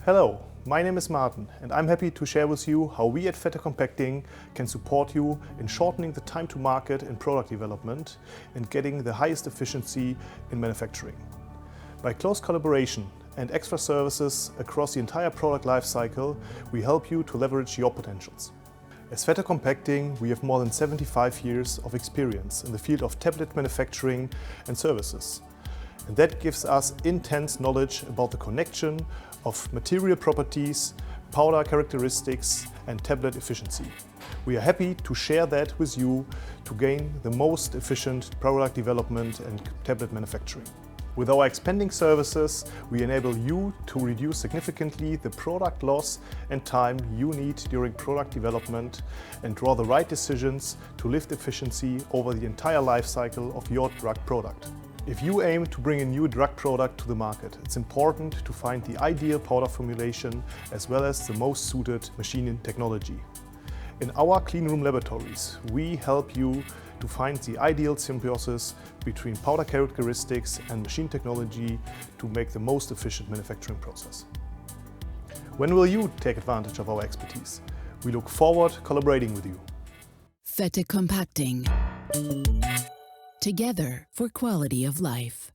Hello, my name is Martin and I'm happy to share with you how we at Fette Compacting can support you in shortening the time to market in product development and getting the highest efficiency in manufacturing. By close collaboration and extra services across the entire product lifecycle, we help you to leverage your potentials. As Fette Compacting, we have more than 75 years of experience in the field of tablet manufacturing and services. And that gives us intense knowledge about the connection of material properties, powder characteristics and tablet efficiency. We are happy to share that with you to gain the most efficient product development and tablet manufacturing. With our expanding services, we enable you to reduce significantly the product loss and time you need during product development and draw the right decisions to lift efficiency over the entire life cycle of your drug product. If you aim to bring a new drug product to the market, it's important to find the ideal powder formulation as well as the most suited machining technology. In our cleanroom laboratories, we help you to find the ideal symbiosis between powder characteristics and machine technology to make the most efficient manufacturing process. When will you take advantage of our expertise? We look forward to collaborating with you. Fette Compacting. Together for quality of life.